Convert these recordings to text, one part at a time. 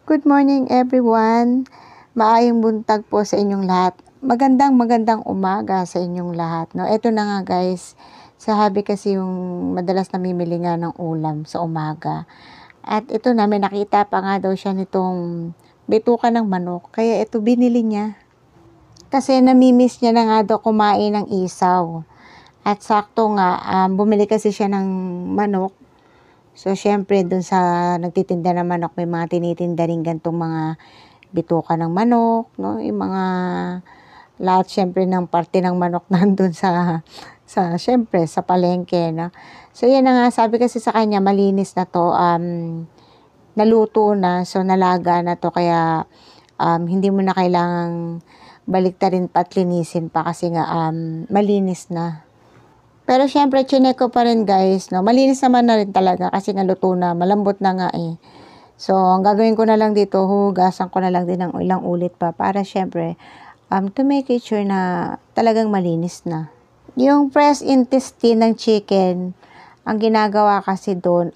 Good morning everyone. Maayong buntag po sa inyong lahat. Magandang umaga sa inyong lahat. No, ito na nga guys. Sa hobby kasi yung madalas namimili nga ng ulam sa umaga. At ito na, may nakita pa nga daw siya nitong bituka ng manok. Kaya ito binili niya. Kasi namimiss niya na nga daw kumain ng isaw. At sakto nga, bumili kasi siya ng manok. So, syempre, dun sa nagtitinda ng manok, may mga tinitinda rin gantong mga bituka ng manok, no? Yung mga lahat, syempre, ng parte ng manok nandun syempre, sa palengke, no? So, yan na nga, sabi kasi sa kanya, malinis na to, naluto na, so nalaga na to, kaya hindi mo na kailangang baliktarin pa at linisin pa kasi nga malinis na. Pero syempre, chinek ko pa rin guys, no? Malinis naman na rin talaga kasi nga luto na, malambot na nga eh. So, ang gagawin ko na lang dito, hugasan ko na lang din ng ilang ulit pa para syempre, to make it sure na talagang malinis na. Yung press intestine ng chicken, ang ginagawa kasi doon,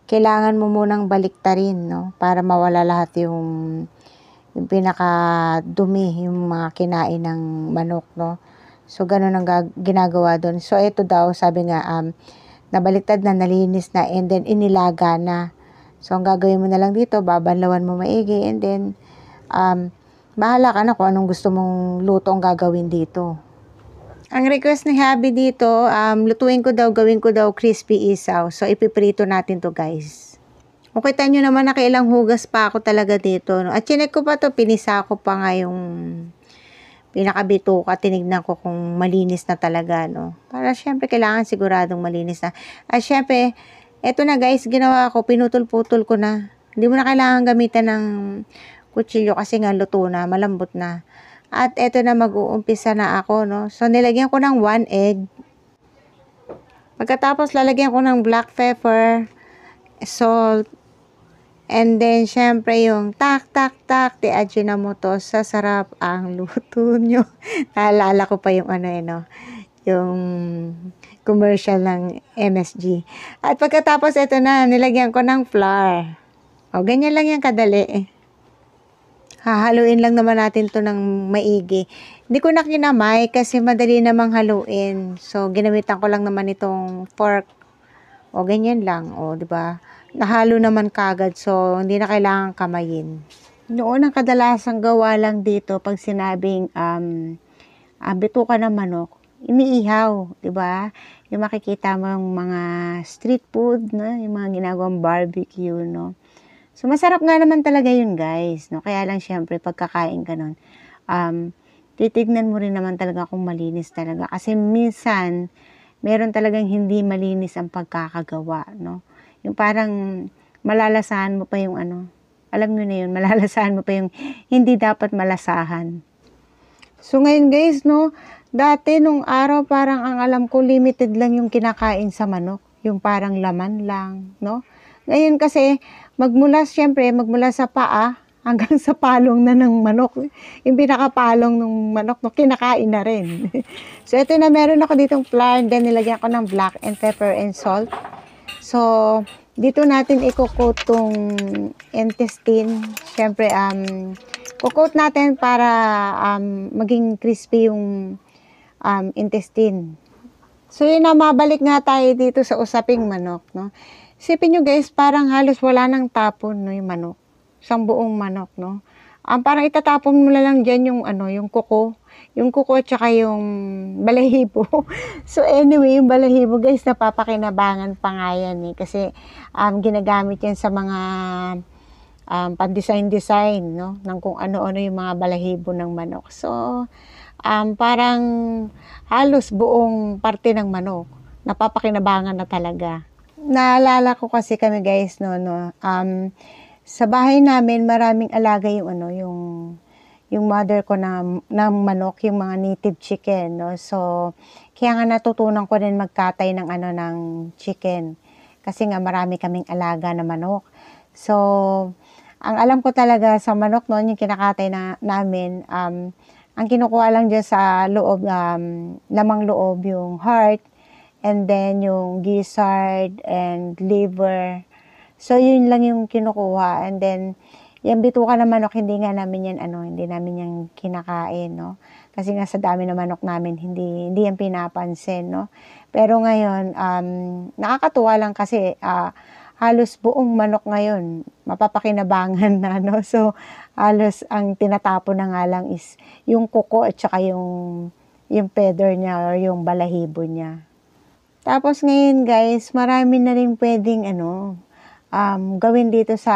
kailangan mo munang baliktarin, no? Para mawala lahat yung pinaka-dumi, yung mga kinain ng manok, no? So, ganun ang ginagawa doon. So, ito daw, sabi nga, nabaliktad na, nalinis na, and then inilaga na. So, ang gagawin mo na lang dito, babanlawan mo maigi, and then, bahala ka na kung anong gusto mong luto ang gagawin dito. Ang request ni Habi dito, lutuin ko daw, gawin ko daw crispy isaw. So, ipiprito natin to guys. Kita nyo naman na kailang hugas pa ako talaga dito. No? At chinek ko pa to, pinisa ko pa nga yung pinakabituka, tinignan ko kung malinis na talaga, no? Para syempre, kailangan siguradong malinis na. At syempre, eto na guys, ginawa ko, pinutol-putol ko na. Hindi mo na kailangan gamitan ng kutsilyo kasi nga luto na, malambot na. At eto na, mag-uumpisa na ako, no? So, nilagyan ko ng 1 egg. Pagkatapos, lalagyan ko ng black pepper, salt, and then, syempre, yung tak, di Ajinomoto, sasarap ang luto nyo. Naalala ko pa yung yung commercial ng MSG. At pagkatapos, ito na, nilagyan ko ng flour. Ganyan lang yan kadali. Hahaluin lang naman natin to ng maigi. Hindi ko na kinamay kasi madali namang haluin. So, ginamitan ko lang naman itong fork. Ganyan lang. Di ba? Nahalo naman kagad, so hindi na kailangan kamayin. Noon ang kadalasang gawa lang dito pag sinabing bituka ng manok, iniihaw, 'di ba? Yung makikita mo yung mga street food, no? Yung mga ginagawang barbecue, no? So masarap nga naman talaga yun, guys, no? Kaya lang syempre pagkakain ka nun, titignan mo rin naman talaga kung malinis talaga kasi minsan meron talagang hindi malinis ang pagkakagawa, no? Yung parang malalasahan mo pa yung alam nyo na yun, malalasahan mo pa yung hindi dapat malasahan. So ngayon guys, no, dati nung araw parang ang alam ko limited lang yung kinakain sa manok, yung parang laman lang, no? Ngayon kasi magmula sa paa hanggang sa palong na ng manok, yung pinakapalong ng manok, no, kinakain na rin. So ito na, meron ako ditong flour, then nilagyan ko ng black and pepper and salt. So, dito natin i-coat tong intestine. Siyempre, coat natin para maging crispy yung intestine. So, yun na, mabalik nga tayo dito sa usaping manok, no? Isipin nyo guys, parang halos wala nang tapon, no, yung manok. Isang buong manok, no? Parang itatapon mo na lang dyan yung kuko. Yung kuko at saka yung balahibo. So anyway, yung balahibo guys, napapakinabangan pa nga yan eh. Kasi ginagamit yan sa mga pan-design, no? Ng kung ano-ano yung mga balahibo ng manok. So, parang halos buong parte ng manok. Napapakinabangan na talaga. Naalala ko kasi kami guys, no, sa bahay namin, maraming alaga yung mother ko ng manok, yung mga native chicken, no? So, kaya nga natutunan ko din magkatay ng ng chicken. Kasi nga marami kaming alaga na manok. So, ang alam ko talaga sa manok noon, yung kinakatay namin, ang kinukuha lang dyan sa loob, lamang loob, yung heart, and then yung gizzard and liver. So, yun lang yung kinukuha. And then, yung bituka ng manok, hindi nga namin yan, hindi namin yan kinakain, no? Kasi nga sa dami ng manok namin, hindi yan pinapansin, no? Pero ngayon, nakakatuwa lang kasi, halos buong manok ngayon, mapapakinabangan na, no? So, halos ang tinatapon na nga lang is yung kuko at saka yung feather niya or yung balahibo niya. Tapos ngayon guys, marami na rin pwedeng gawin dito sa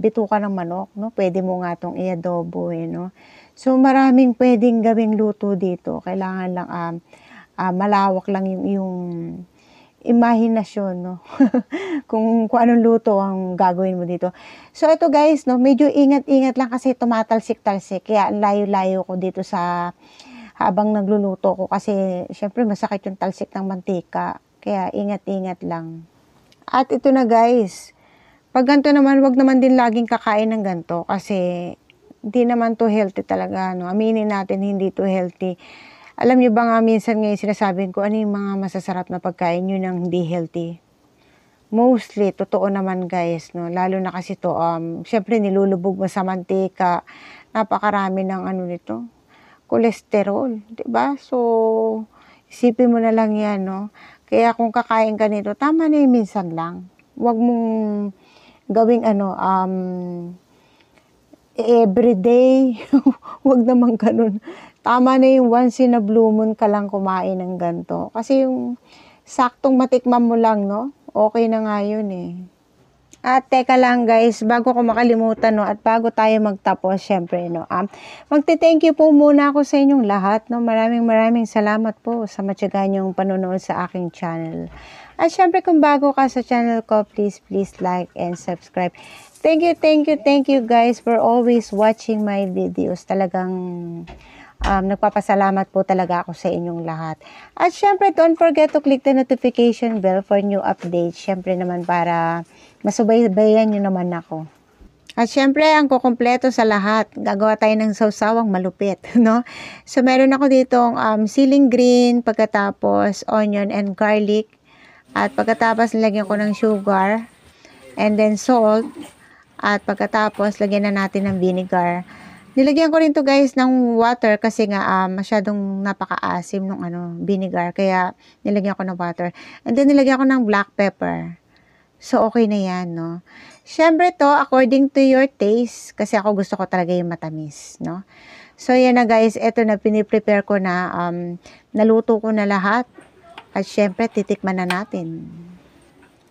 bituka ng manok, no? Pwede mo nga itong i-adobo, no? So, maraming pwedeng gawing luto dito. Kailangan lang malawak lang yung imahinasyon, no? kung anong luto ang gagawin mo dito. So, ito guys, no? Medyo ingat-ingat lang kasi tumatalsik-talsik. Kaya layo-layo ko dito sa habang nagluluto ko kasi syempre masakit yung talsik ng mantika. Kaya ingat-ingat lang. At ito na guys, pag ganito naman, wag naman din laging kakain ng ganito kasi hindi naman to healthy talaga. No? Aminin natin, hindi to healthy. Alam niyo ba nga minsan ngayon sinasabi ko, ano yung mga masasarap na pagkain yun ang hindi healthy? Mostly, totoo naman guys. No? Lalo na kasi to, syempre nilulubog mo sa mantika. Napakarami ng nito, cholesterol. Diba? So, isipin mo na lang yan. No? Kaya kung kakain ka nito, tama na yung minsan lang. Huwag mong gawing everyday. Huwag naman ganun. Tama na yung once in a blue moon ka lang kumain ng ganito. Kasi yung saktong matikman mo lang, no? Okay na nga yun eh. At teka lang guys, bago ko makalimutan, no, at bago tayo magtapos, syempre, no, magte-thank you po muna ako sa inyong lahat, no. Maraming salamat po sa matyaga niyong panonood sa aking channel. At syempre, kung bago ka sa channel ko, please like and subscribe. Thank you guys for always watching my videos. Talagang nagpapasalamat po talaga ako sa inyong lahat. At syempre, don't forget to click the notification bell for new updates. Syempre naman para masubaybayan nyo naman ako. At syempre, ang kukumpleto sa lahat, gagawa tayo ng sawsawang malupit, no? So, meron ako ditong ceiling green, pagkatapos onion and garlic, at pagkatapos lagyan ko ng sugar, and then salt, at pagkatapos lagyan na natin ng vinegar. Nilagyan ko rin to guys ng water kasi nga masyadong napakaasim ng vinegar, kaya nilagyan ko ng water. And then nilagyan ko ng black pepper. So, okay na yan, no? Siyempre to, according to your taste, kasi ako gusto ko talaga yung matamis, no? So, yan na guys, eto na, piniprepare ko na, naluto ko na lahat. At siyempre, titikman na natin.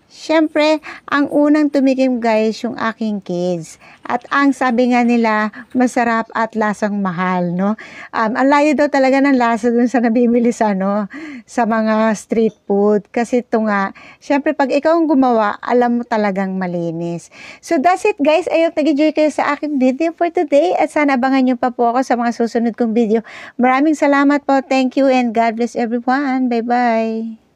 Siyempre, ang unang tumikim guys, yung aking kids. At ang sabi nga nila, masarap at lasang mahal, no? Ang layo daw talaga ng lasa dun sa nabibili sa, sa mga street food. Kasi ito nga, siyempre pag ikaw ang gumawa, alam mo talagang malinis. So that's it guys. Ayun, nag-enjoy kayo sa aking video for today. At sana abangan nyo pa po ako sa mga susunod kong video. Maraming salamat po. Thank you and God bless everyone. Bye-bye.